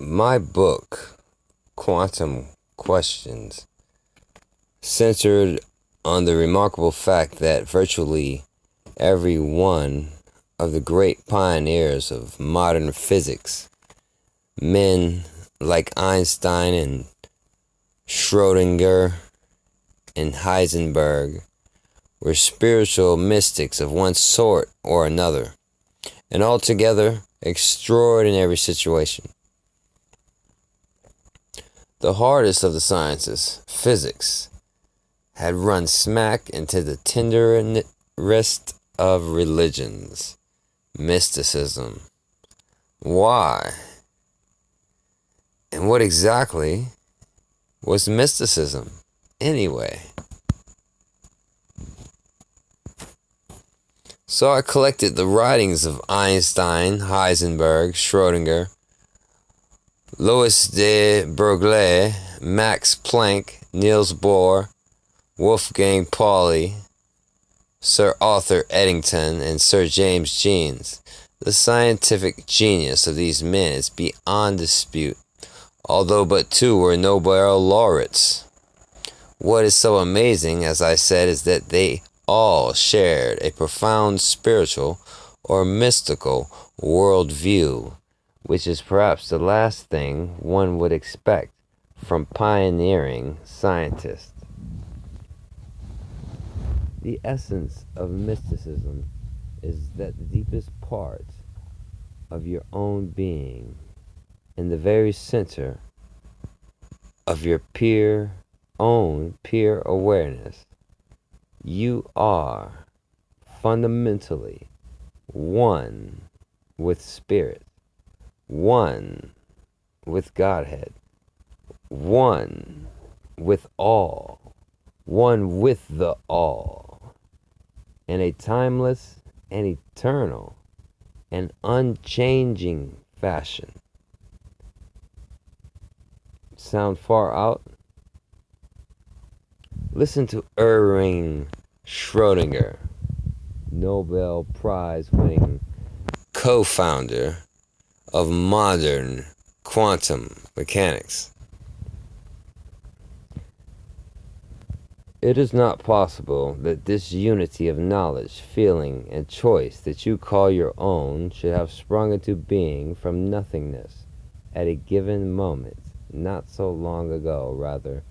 My book, Quantum Questions, centered on the remarkable fact that virtually every one of the great pioneers of modern physics, men like Einstein and Schrödinger and Heisenberg, were spiritual mystics of one sort or another, and altogether extraordinary situation. The hardest of the sciences, physics, had run smack into the tenderest of religions, mysticism. Why? And what exactly was mysticism, anyway? So I collected the writings of Einstein, Heisenberg, Schrödinger, Louis de Broglie, Max Planck, Niels Bohr, Wolfgang Pauli, Sir Arthur Eddington, and Sir James Jeans. The scientific genius of these men is beyond dispute, although but two were Nobel laureates. What is so amazing, as I said, is that they all shared a profound spiritual or mystical worldview, which is perhaps the last thing one would expect from pioneering scientists. The essence of mysticism is that the deepest part of your own being, in the very center of your own pure awareness, you are fundamentally one with Spirit, one with Godhead, one with all, one with the all, in a timeless and eternal and unchanging fashion. Sound far out? Listen to Erwin Schrödinger, Nobel Prize winning co-founder of modern quantum mechanics. It is not possible that this unity of knowledge, feeling, and choice that you call your own should have sprung into being from nothingness at a given moment, not so long ago, rather.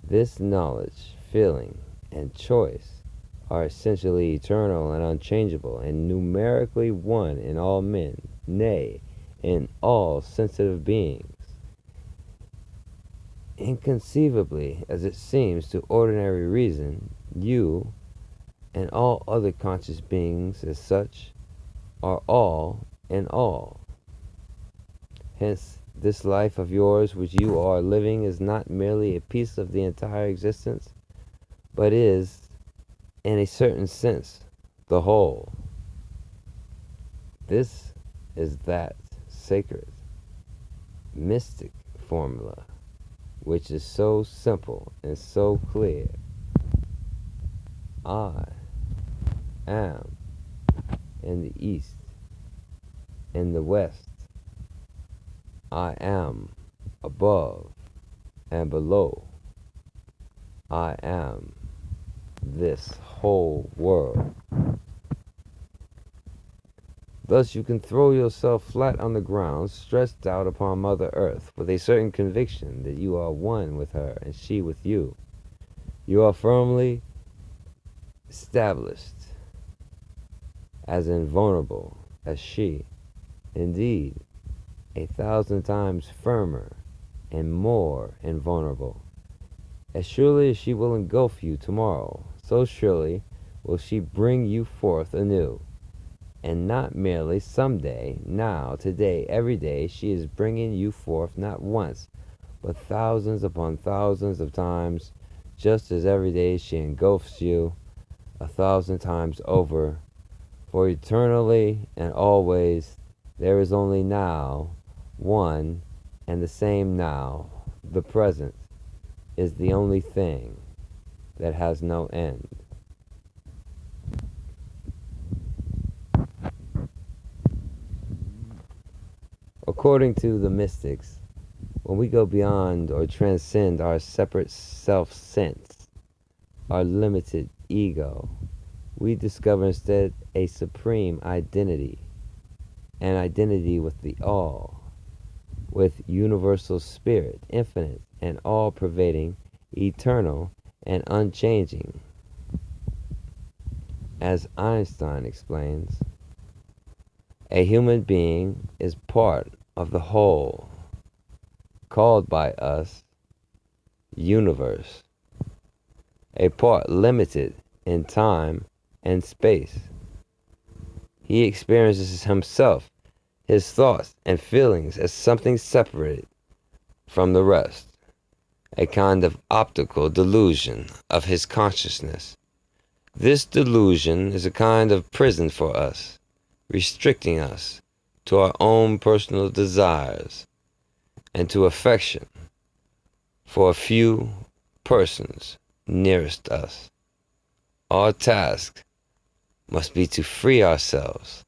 This knowledge, feeling, and choice are essentially eternal and unchangeable, and numerically one in all men, nay, in all sensitive beings. Inconceivably, as it seems to ordinary reason, you and all other conscious beings as such are all in all. Hence, this life of yours which you are living is not merely a piece of the entire existence, but is, in a certain sense, the whole. This is that sacred, mystic formula, which is so simple and so clear. I am in the east, in the west. I am above and below. I am this whole world. Thus you can throw yourself flat on the ground, stretched out upon Mother Earth, with a certain conviction that you are one with her and she with you. You are firmly established, as invulnerable as she, indeed, 1,000 times firmer and more invulnerable. As surely as she will engulf you tomorrow, so surely will she bring you forth anew. And not merely someday, now, today, every day, she is bringing you forth not once, but thousands upon thousands of times, just as every day she engulfs you 1,000 times over. For eternally and always there is only now one and the same now. The present is the only thing that has no end. According to the mystics, when we go beyond or transcend our separate self-sense, our limited ego, we discover instead a supreme identity, an identity with the all, with universal spirit, infinite and all-pervading, eternal and unchanging. As Einstein explains, a human being is part of the whole, called by us universe, a part limited in time and space. He experiences himself, his thoughts and feelings as something separated from the rest, a kind of optical delusion of his consciousness. This delusion is a kind of prison for us, restricting us to our own personal desires and to affection for a few persons nearest us. Our task must be to free ourselves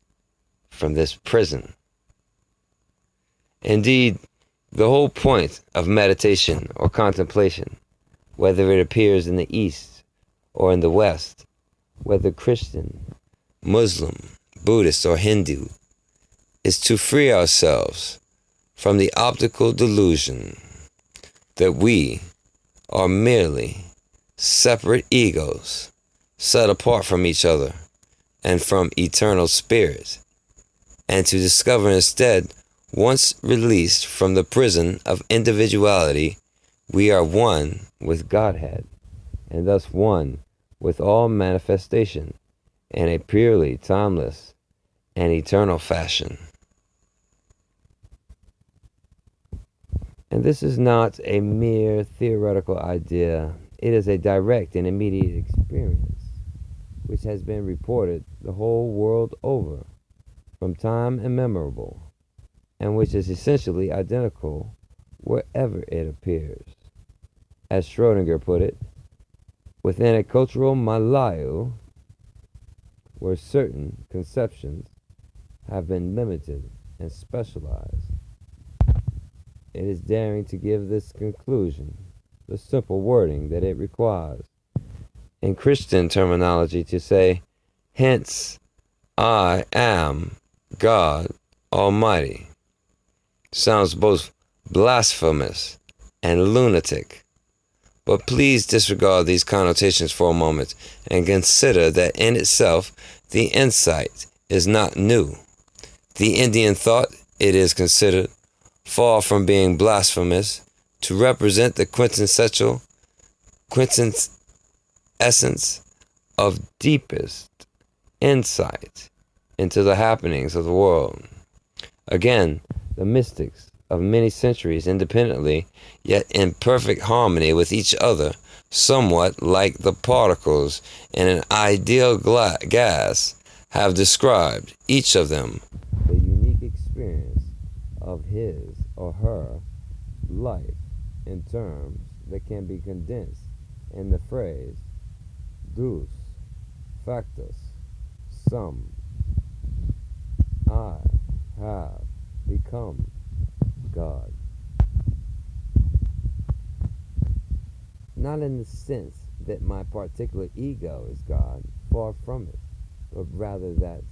from this prison. Indeed, the whole point of meditation or contemplation, whether it appears in the East or in the West, whether Christian, Muslim, Buddhist, or Hindu, is to free ourselves from the optical delusion that we are merely separate egos set apart from each other and from eternal spirit, and to discover instead, once released from the prison of individuality, we are one with Godhead, and thus one with all manifestation in a purely timeless and eternal fashion. And this is not a mere theoretical idea. It is a direct and immediate experience which has been reported the whole world over from time immemorable, and which is essentially identical wherever it appears. As Schrödinger put it, within a cultural milieu where certain conceptions have been limited and specialized, it is daring to give this conclusion the simple wording that it requires. In Christian terminology, to say, hence I am God Almighty, sounds both blasphemous and lunatic. But please disregard these connotations for a moment and consider that in itself the insight is not new. The Indian thought it is considered far from being blasphemous to represent the quintessence of deepest insight into the happenings of the world. Again, the mystics of many centuries independently, yet in perfect harmony with each other, somewhat like the particles in an ideal gas, have described, each of them, the unique experience of his or her life in terms that can be condensed in the phrase Deus factus sum. I have become God. Not in the sense that my particular ego is God, far from it, but rather that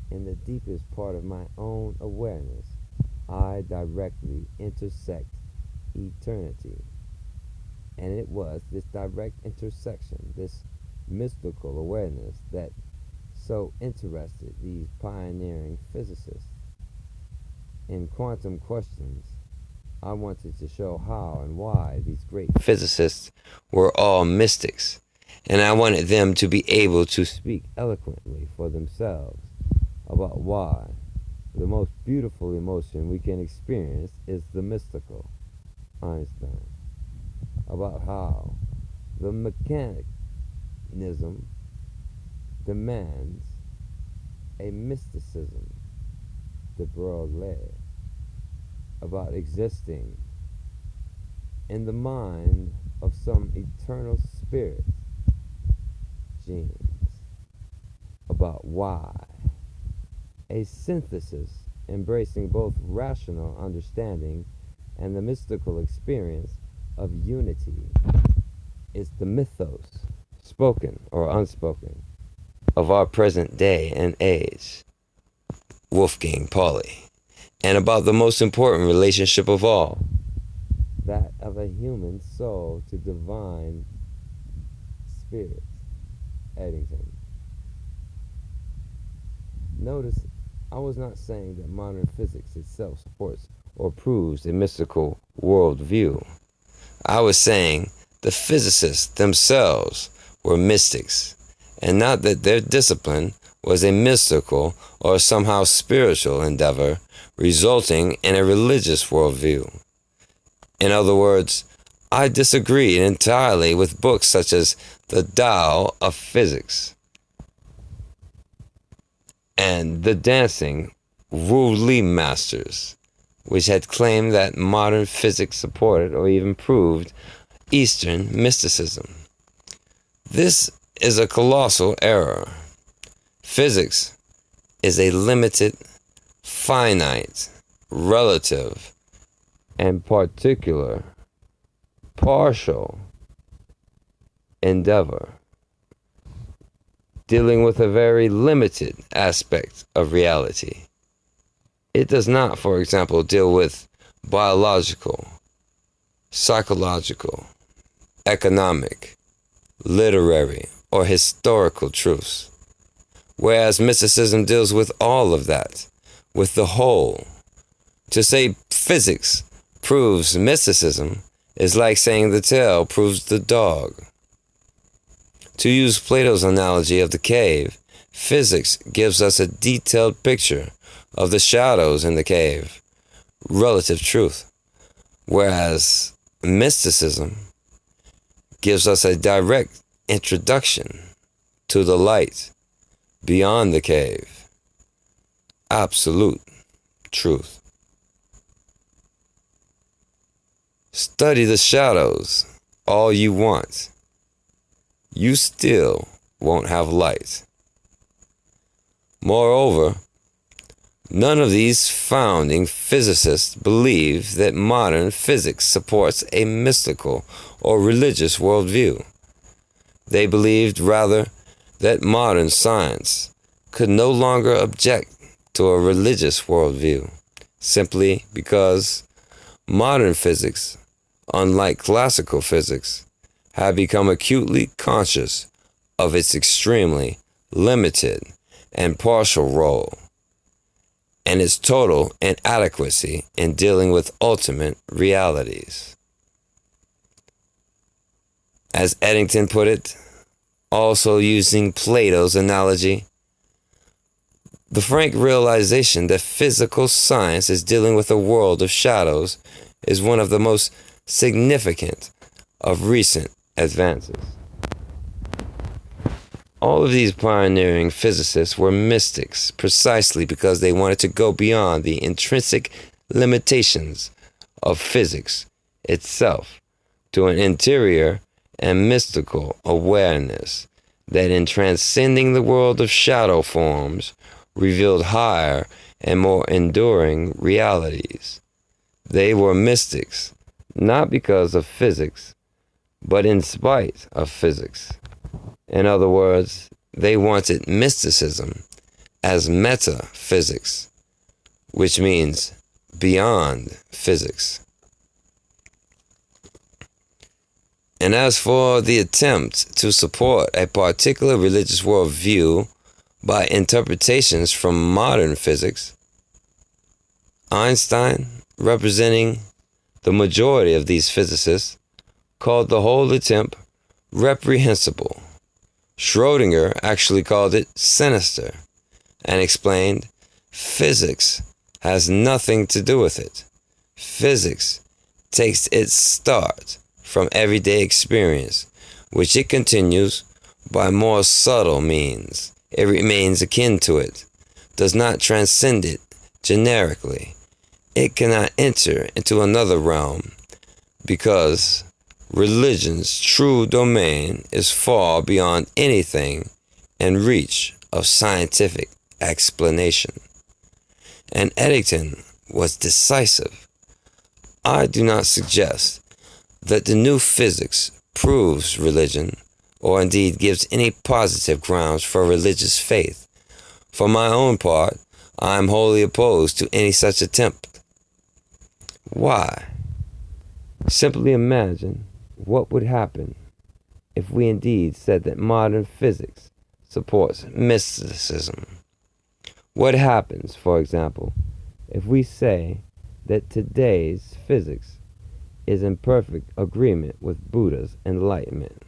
in the deepest part of my own awareness, I directly intersect eternity. And it was this direct intersection, this mystical awareness, that so interested these pioneering physicists. In quantum questions, I wanted to show how and why these great physicists were all mystics, and I wanted them to be able to speak eloquently for themselves about why the most beautiful emotion we can experience is the mystical, Einstein, about how the mechanism demands a mysticism, de Broglie, about existing in the mind of some eternal spirit, James, about why a synthesis embracing both rational understanding and the mystical experience of unity. It's the mythos, spoken or unspoken, of our present day and age, Wolfgang Pauli, and about the most important relationship of all, that of a human soul to divine spirit, Eddington. Notice, I was not saying that modern physics itself supports or proves a mystical worldview. I was saying the physicists themselves were mystics, and not that their discipline was a mystical or somehow spiritual endeavor resulting in a religious worldview. In other words, I disagreed entirely with books such as The Tao of Physics and The Dancing Wu Li Masters, which had claimed that modern physics supported or even proved Eastern mysticism. This is a colossal error. Physics is a limited, finite, relative, and particular, partial endeavor, dealing with a very limited aspect of reality. It does not, for example, deal with biological, psychological, economic, literary, or historical truths, whereas mysticism deals with all of that, with the whole. To say physics proves mysticism is like saying the tail proves the dog. To use Plato's analogy of the cave, physics gives us a detailed picture of the shadows in the cave, relative truth, whereas mysticism gives us a direct introduction to the light beyond the cave, absolute truth. Study the shadows all you want. You still won't have light. Moreover, none of these founding physicists believe that modern physics supports a mystical or religious worldview. They believed rather that modern science could no longer object to a religious worldview, simply because modern physics, unlike classical physics, have become acutely conscious of its extremely limited and partial role, and its total inadequacy in dealing with ultimate realities. As Eddington put it, also using Plato's analogy, the frank realization that physical science is dealing with a world of shadows is one of the most significant of recent advances. All of these pioneering physicists were mystics precisely because they wanted to go beyond the intrinsic limitations of physics itself to an interior and mystical awareness that in transcending the world of shadow forms revealed higher and more enduring realities. They were mystics, not because of physics, but in spite of physics. In other words, they wanted mysticism as metaphysics, which means beyond physics. And as for the attempt to support a particular religious worldview by interpretations from modern physics, Einstein, representing the majority of these physicists, called the whole attempt reprehensible. Schrödinger actually called it sinister and explained, physics has nothing to do with it. Physics takes its start from everyday experience, which it continues by more subtle means. It remains akin to it, does not transcend it generically. It cannot enter into another realm because religion's true domain is far beyond anything in reach of scientific explanation. and Eddington was decisive. I do not suggest that the new physics proves religion, or indeed gives any positive grounds for religious faith. For my own part, I am wholly opposed to any such attempt. Why? Simply imagine what would happen if we indeed said that modern physics supports mysticism. What happens, for example, if we say that today's physics is in perfect agreement with Buddha's enlightenment?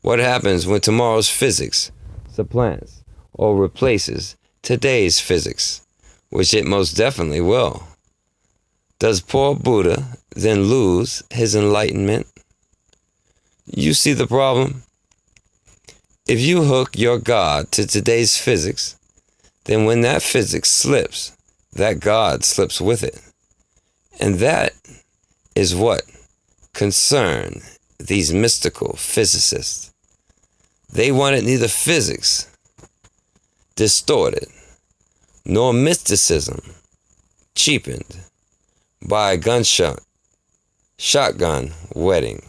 What happens when tomorrow's physics supplants or replaces today's physics, which it most definitely will? Does poor Buddha then lose his enlightenment? You see the problem? If you hook your God to today's physics, then when that physics slips, that God slips with it. And that is what concerned these mystical physicists. They wanted neither physics distorted nor mysticism cheapened by a shotgun wedding.